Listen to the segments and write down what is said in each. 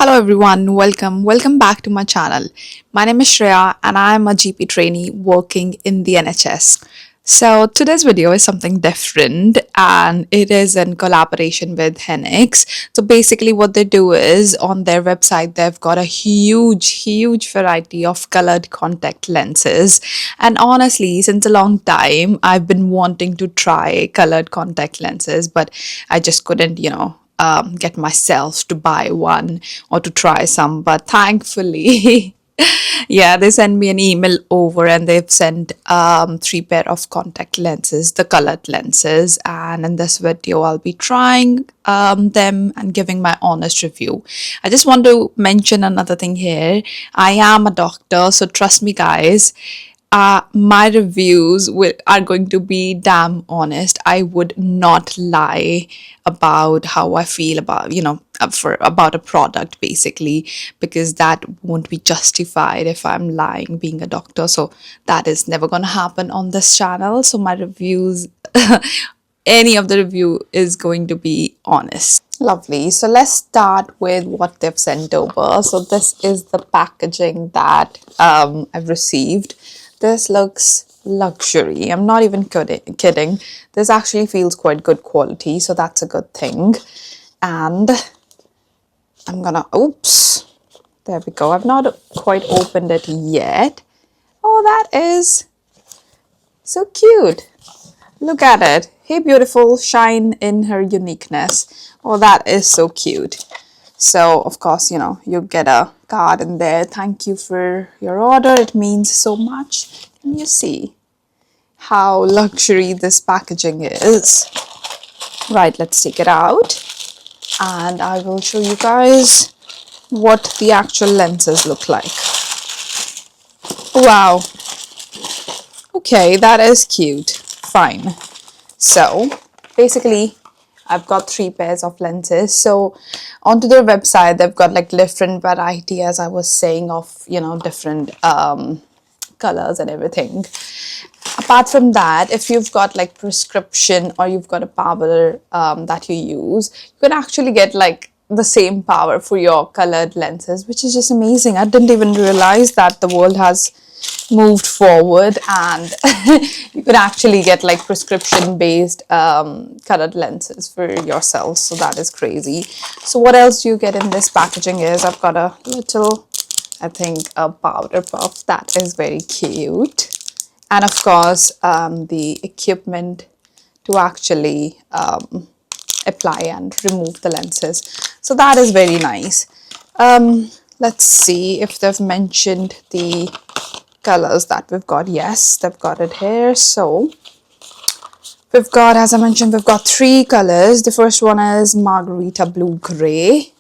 Hello everyone, welcome back to my channel. My name is Shreya and I am a GP trainee working in the NHS. So today's video is something different and it is in collaboration with Henix. So basically what they do is on their website they've got a huge variety of colored contact lenses, and honestly since a long time I've been wanting to try colored contact lenses, but I just couldn't, get myself to buy one or to try some. But thankfully, yeah, they sent me an email over and they've sent three pair of contact lenses, the colored lenses. And in this video, I'll be trying them and giving my honest review. I just want to mention another thing here. I am a doctor, so trust me, guys, my reviews are going to be damn honest. I would not lie about how I feel about, about a product basically, because that won't be justified if I'm lying being a doctor. So that is never going to happen on this channel. So my reviews, any of the review is going to be honest. Lovely. So let's start with what they've sent over. So this is the packaging that I've received. This looks luxury. I'm not even kidding. This actually feels quite good quality, so that's a good thing. And I'm gonna, oops, there we go. I've not quite opened it yet. Oh, that is so cute. Look at it. Hey, beautiful, shine in her uniqueness. Oh, that is so cute. So, of course, you get a card in there. Thank you for your order. It means so much. Can you see how luxury this packaging is? Right, let's take it out. And I will show you guys what the actual lenses look like. Wow. Okay, that is cute. Fine. So, basically, I've got three pairs of lenses. So onto their website, they've got like different variety, as I was saying, of, different colors and everything. Apart from that, if you've got like prescription or you've got a power that you use, you can actually get like the same power for your colored lenses, which is just amazing. I didn't even realize that the world has moved forward and you could actually get like prescription based colored lenses for yourself. So that is crazy. So what else you get in this packaging is I've got a little, I think, a powder puff that is very cute, and of course the equipment to actually apply and remove the lenses. So that is very nice. Let's see if they've mentioned the colors that we've got. Yes, they've got it here. So we've got, as I mentioned, we've got three colors. The first one is Margarita Blue Gray.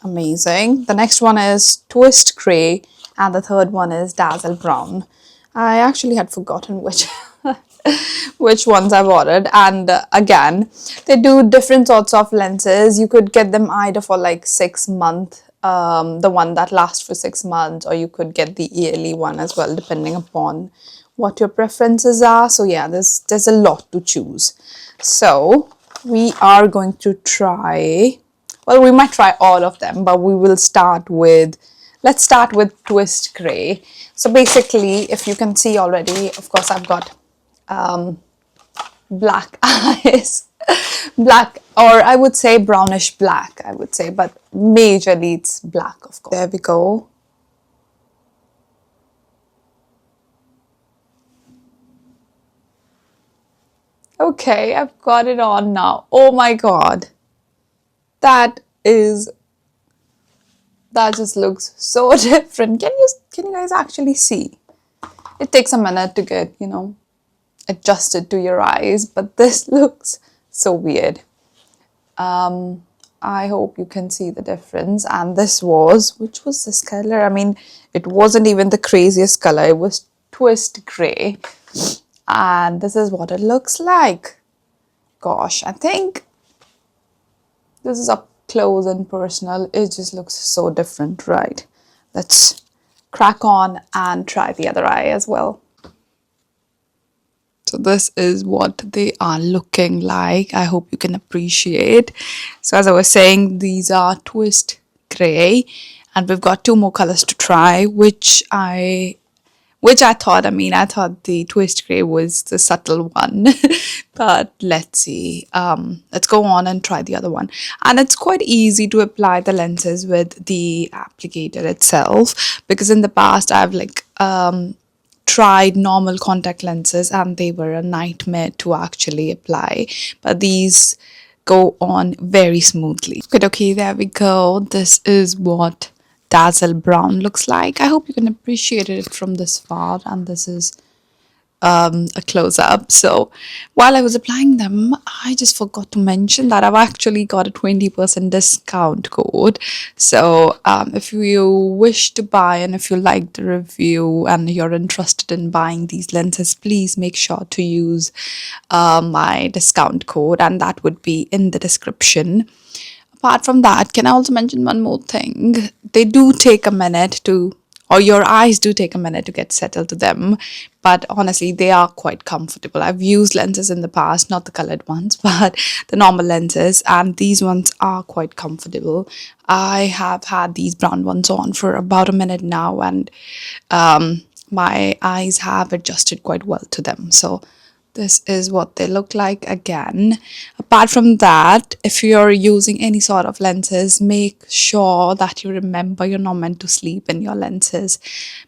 Amazing. The next one is Twist Gray, and the third one is Dazzle Brown. I actually had forgotten which ones I've ordered. And again, they do different sorts of lenses. You could get them either for like 6 months, the one that lasts for 6 months, or you could get the yearly one as well, depending upon what your preferences are. So yeah, there's a lot to choose. So we are going to try, well, we might try all of them, but we will start with, let's start with Twist Gray. So basically, if you can see already, of course, I've got black eyes. Black, or I would say brownish black, I would say, but majorly it's black, of course. There we go. Okay, I've got it on now. Oh my god. That just looks so different. Can you guys actually see? It takes a minute to get, adjusted to your eyes, but this looks so weird. I hope you can see the difference. And this was, which was this color? I mean, it wasn't even the craziest color. It was Twist Gray. And this is what it looks like. Gosh, I think this is up close and personal. It just looks so different, right? Let's crack on and try the other eye as well. So this is what they are looking like. I hope you can appreciate. So as I was saying, these are Twist grey, and we've got two more colors to try, which I thought, I thought the twist grey was the subtle one, but let's see. Let's go on and try the other one. And it's quite easy to apply the lenses with the applicator itself, because in the past I've tried normal contact lenses and they were a nightmare to actually apply, but these go on very smoothly. Okay, there we go. This is what Dazzle Brown looks like. I hope you can appreciate it from this far, and this is a close up. So while I was applying them, I just forgot to mention that I've actually got a 20% discount code. So if you wish to buy, and if you like the review and you're interested in buying these lenses, please make sure to use my discount code, and that would be in the description. Apart from that, can I also mention one more thing? They do take a minute to, or your eyes do take a minute to get settled to them, but honestly, they are quite comfortable. I've used lenses in the past, not the colored ones, but the normal lenses, and these ones are quite comfortable. I have had these brown ones on for about a minute now, and my eyes have adjusted quite well to them. So this is what they look like again. Apart from that, if you're using any sort of lenses, make sure that you remember you're not meant to sleep in your lenses.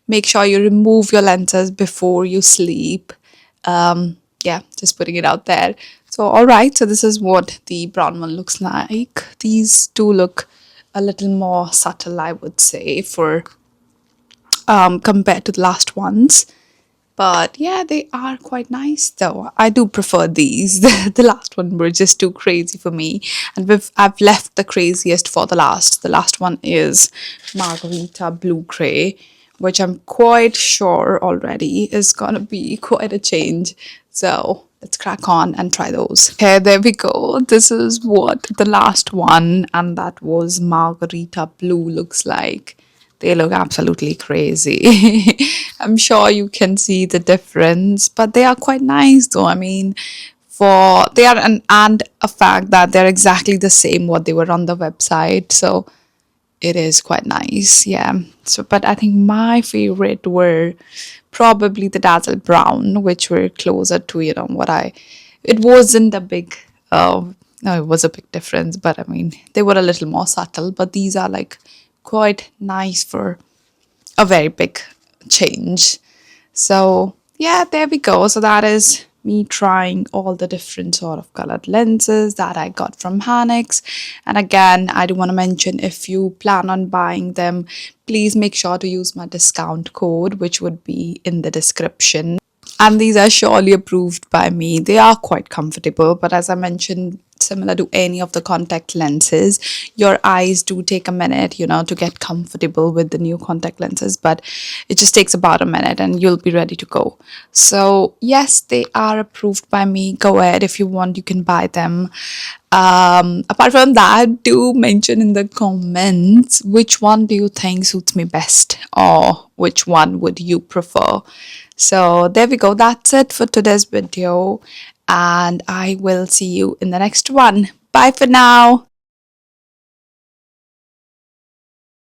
Make sure you remove your lenses before you sleep. Yeah, just putting it out there. So all right, so this is what the brown one looks like. These two look a little more subtle, I would say, for compared to the last ones. But yeah, they are quite nice though. I do prefer these. The last one were just too crazy for me. And I've left the craziest for the last. The last one is Margarita Blue Grey, which I'm quite sure already is gonna be quite a change. So let's crack on and try those. Okay, there we go. This is what the last one, and that was Margarita Blue, looks like. They look absolutely crazy. I'm sure you can see the difference, but they are quite nice though. For they are and a fact that they're exactly the same what they were on the website. So it is quite nice. Yeah. So, but I think my favorite were probably the Dazzle Brown, which were closer to, it wasn't a big, no, it was a big difference, but they were a little more subtle, but these are like quite nice for a very big change. So yeah, there we go. So that is me trying all the different sort of colored lenses that I got from Hanix. And again, I do want to mention, if you plan on buying them, please make sure to use my discount code, which would be in the description. And these are surely approved by me. They are quite comfortable, but as I mentioned, similar to any of the contact lenses, your eyes do take a minute, to get comfortable with the new contact lenses, but it just takes about a minute and you'll be ready to go. So yes, they are approved by me. Go ahead, if you want, you can buy them. Apart from that, do mention in the comments which one do you think suits me best, or which one would you prefer. So there we go. That's it for today's video, and I will see you in the next one. Bye for now.